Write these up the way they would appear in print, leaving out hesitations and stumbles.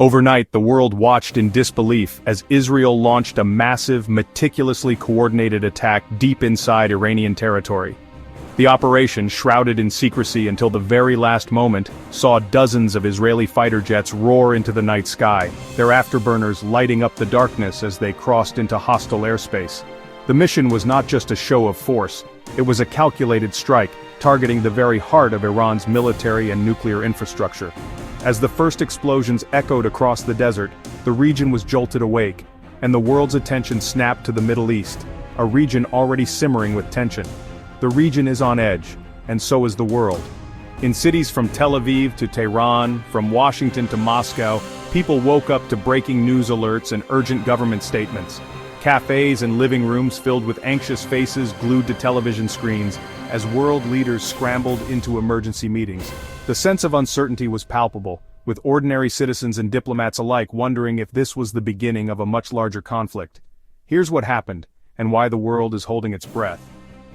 Overnight, the world watched in disbelief as Israel launched a massive, meticulously coordinated attack deep inside Iranian territory. The operation, shrouded in secrecy until the very last moment, saw dozens of Israeli fighter jets roar into the night sky, their afterburners lighting up the darkness as they crossed into hostile airspace. The mission was not just a show of force, it was a calculated strike, targeting the very heart of Iran's military and nuclear infrastructure. As the first explosions echoed across the desert, the region was jolted awake, and the world's attention snapped to the Middle East, a region already simmering with tension. The region is on edge, and so is the world. In cities from Tel Aviv to Tehran, from Washington to Moscow, people woke up to breaking news alerts and urgent government statements. Cafes and living rooms filled with anxious faces glued to television screens, as world leaders scrambled into emergency meetings. The sense of uncertainty was palpable, with ordinary citizens and diplomats alike wondering if this was the beginning of a much larger conflict. Here's what happened, and why the world is holding its breath.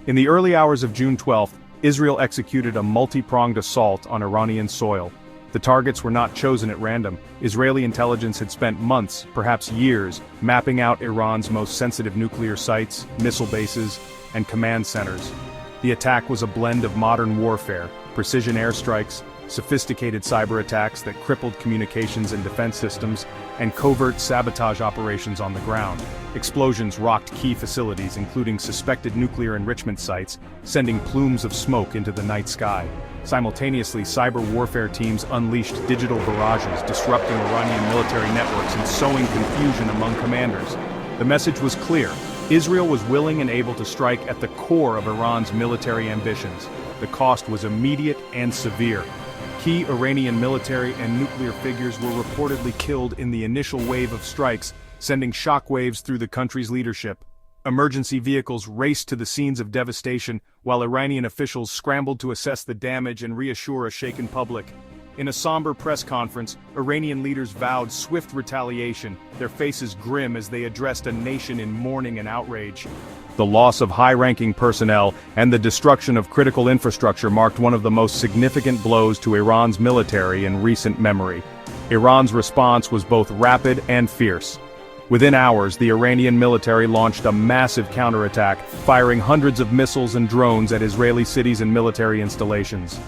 In the early hours of June 12, Israel executed a multi-pronged assault on Iranian soil. The targets were not chosen at random. Israeli intelligence had spent months, perhaps years, mapping out Iran's most sensitive nuclear sites, missile bases, and command centers. The attack was a blend of modern warfare, precision airstrikes, sophisticated cyber attacks that crippled communications and defense systems, and covert sabotage operations on the ground. Explosions rocked key facilities, including suspected nuclear enrichment sites, sending plumes of smoke into the night sky. Simultaneously, cyber warfare teams unleashed digital barrages, disrupting Iranian military networks and sowing confusion among commanders. The message was clear: Israel was willing and able to strike at the core of Iran's military ambitions. The cost was immediate and severe. Key Iranian military and nuclear figures were reportedly killed in the initial wave of strikes, sending shockwaves through the country's leadership. Emergency vehicles raced to the scenes of devastation, while Iranian officials scrambled to assess the damage and reassure a shaken public. In a somber press conference, Iranian leaders vowed swift retaliation, their faces grim as they addressed a nation in mourning and outrage. The loss of high-ranking personnel and the destruction of critical infrastructure marked one of the most significant blows to Iran's military in recent memory. Iran's response was both rapid and fierce. Within hours, the Iranian military launched a massive counterattack, firing hundreds of missiles and drones at Israeli cities and military installations.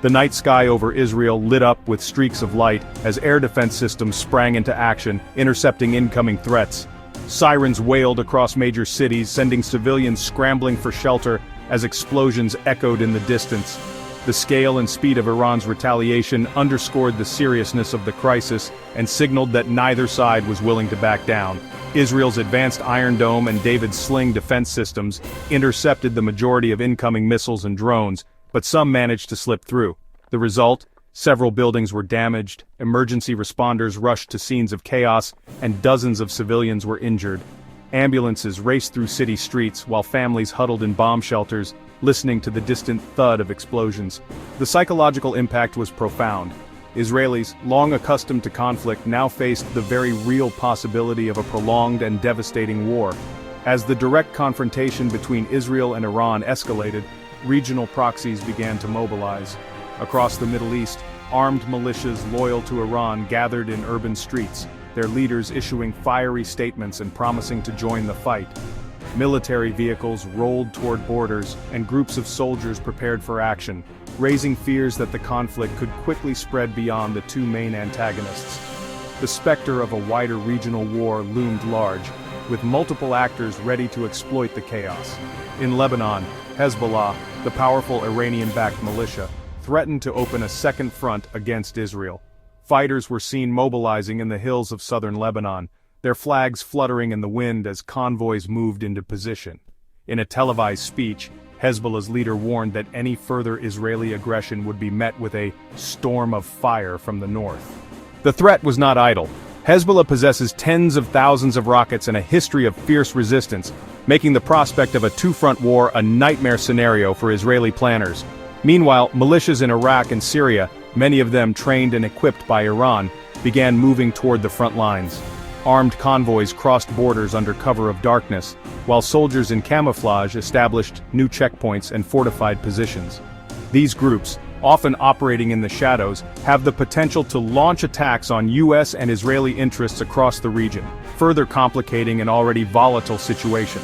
The night sky over Israel lit up with streaks of light as air defense systems sprang into action, intercepting incoming threats. Sirens wailed across major cities, sending civilians scrambling for shelter as explosions echoed in the distance. The scale and speed of Iran's retaliation underscored the seriousness of the crisis and signaled that neither side was willing to back down. Israel's advanced Iron Dome and David's Sling defense systems intercepted the majority of incoming missiles and drones, but some managed to slip through. The result? Several buildings were damaged, emergency responders rushed to scenes of chaos, and dozens of civilians were injured. Ambulances raced through city streets while families huddled in bomb shelters, listening to the distant thud of explosions. The psychological impact was profound. Israelis, long accustomed to conflict, now faced the very real possibility of a prolonged and devastating war. As the direct confrontation between Israel and Iran escalated, regional proxies began to mobilize. Across the Middle East, armed militias loyal to Iran gathered in urban streets, their leaders issuing fiery statements and promising to join the fight. Military vehicles rolled toward borders, and groups of soldiers prepared for action, raising fears that the conflict could quickly spread beyond the two main antagonists. The specter of a wider regional war loomed large, with multiple actors ready to exploit the chaos. In Lebanon, Hezbollah, the powerful Iranian-backed militia, threatened to open a second front against Israel. Fighters were seen mobilizing in the hills of southern Lebanon, their flags fluttering in the wind as convoys moved into position. In a televised speech, Hezbollah's leader warned that any further Israeli aggression would be met with a storm of fire from the north. The threat was not idle. Hezbollah possesses tens of thousands of rockets and a history of fierce resistance, making the prospect of a two-front war a nightmare scenario for Israeli planners. Meanwhile, militias in Iraq and Syria, many of them trained and equipped by Iran, began moving toward the front lines. Armed convoys crossed borders under cover of darkness, while soldiers in camouflage established new checkpoints and fortified positions. These groups, often operating in the shadows, have the potential to launch attacks on U.S. and Israeli interests across the region, further complicating an already volatile situation.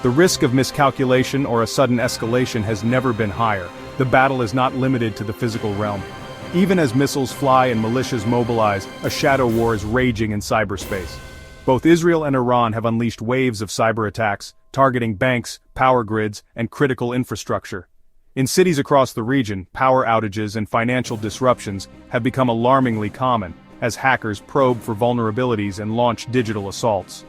The risk of miscalculation or a sudden escalation has never been higher. The battle is not limited to the physical realm. Even as missiles fly and militias mobilize, a shadow war is raging in cyberspace. Both Israel and Iran have unleashed waves of cyber attacks, targeting banks, power grids, and critical infrastructure. In cities across the region, power outages and financial disruptions have become alarmingly common, as hackers probe for vulnerabilities and launch digital assaults.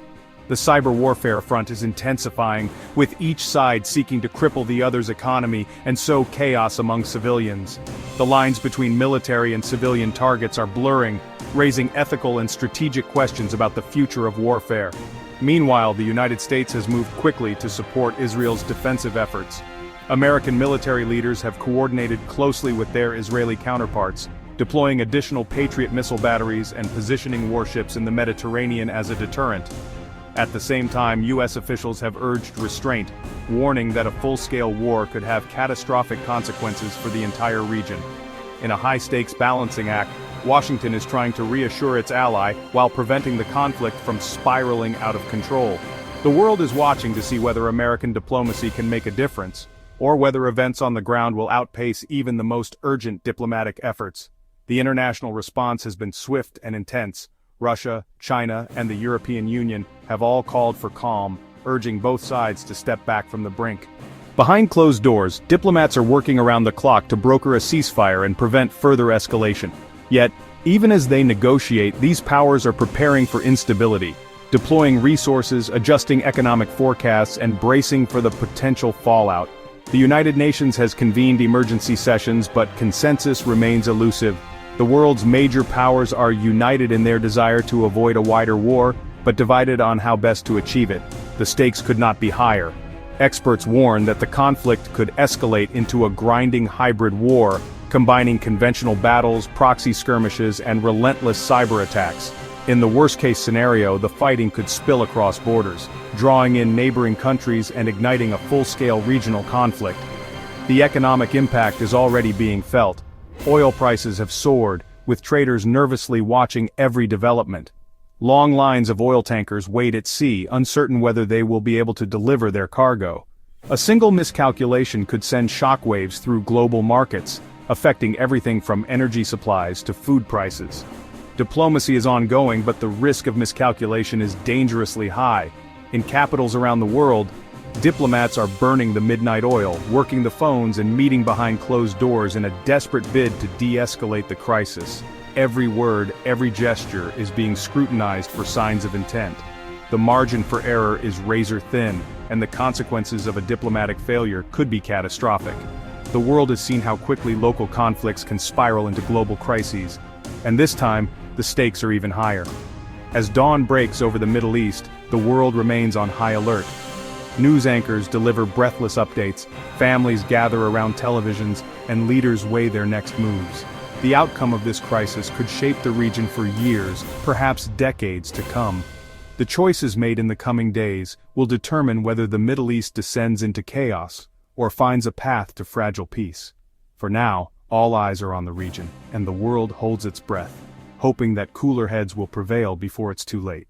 The cyber warfare front is intensifying, with each side seeking to cripple the other's economy and sow chaos among civilians. The lines between military and civilian targets are blurring, raising ethical and strategic questions about the future of warfare. Meanwhile, the United States has moved quickly to support Israel's defensive efforts. American military leaders have coordinated closely with their Israeli counterparts, deploying additional Patriot missile batteries and positioning warships in the Mediterranean as a deterrent. At the same time, U.S. officials have urged restraint, warning that a full-scale war could have catastrophic consequences for the entire region. In a high-stakes balancing act, Washington is trying to reassure its ally while preventing the conflict from spiraling out of control. The world is watching to see whether American diplomacy can make a difference, or whether events on the ground will outpace even the most urgent diplomatic efforts. The international response has been swift and intense. Russia, China, and the European Union have all called for calm, urging both sides to step back from the brink. Behind closed doors, diplomats are working around the clock to broker a ceasefire and prevent further escalation. Yet, even as they negotiate, these powers are preparing for instability, deploying resources, adjusting economic forecasts, and bracing for the potential fallout. The United Nations has convened emergency sessions, but consensus remains elusive. The world's major powers are united in their desire to avoid a wider war, but divided on how best to achieve it. The stakes could not be higher. Experts warn that the conflict could escalate into a grinding hybrid war, combining conventional battles, proxy skirmishes, and relentless cyber attacks. In the worst-case scenario, the fighting could spill across borders, drawing in neighboring countries and igniting a full-scale regional conflict. The economic impact is already being felt. Oil prices have soared, with traders nervously watching every development. Long lines of oil tankers wait at sea, uncertain whether they will be able to deliver their cargo. A single miscalculation could send shockwaves through global markets, affecting everything from energy supplies to food prices. Diplomacy is ongoing, but the risk of miscalculation is dangerously high. In capitals around the world, diplomats are burning the midnight oil, working the phones and meeting behind closed doors in a desperate bid to de-escalate the crisis. Every word, every gesture is being scrutinized for signs of intent. The margin for error is razor thin, and the consequences of a diplomatic failure could be catastrophic. The world has seen how quickly local conflicts can spiral into global crises, and this time, the stakes are even higher. As dawn breaks over the Middle East, the world remains on high alert. News anchors deliver breathless updates, families gather around televisions, and leaders weigh their next moves. The outcome of this crisis could shape the region for years, perhaps decades to come. The choices made in the coming days will determine whether the Middle East descends into chaos, or finds a path to fragile peace. For now, all eyes are on the region, and the world holds its breath, hoping that cooler heads will prevail before it's too late.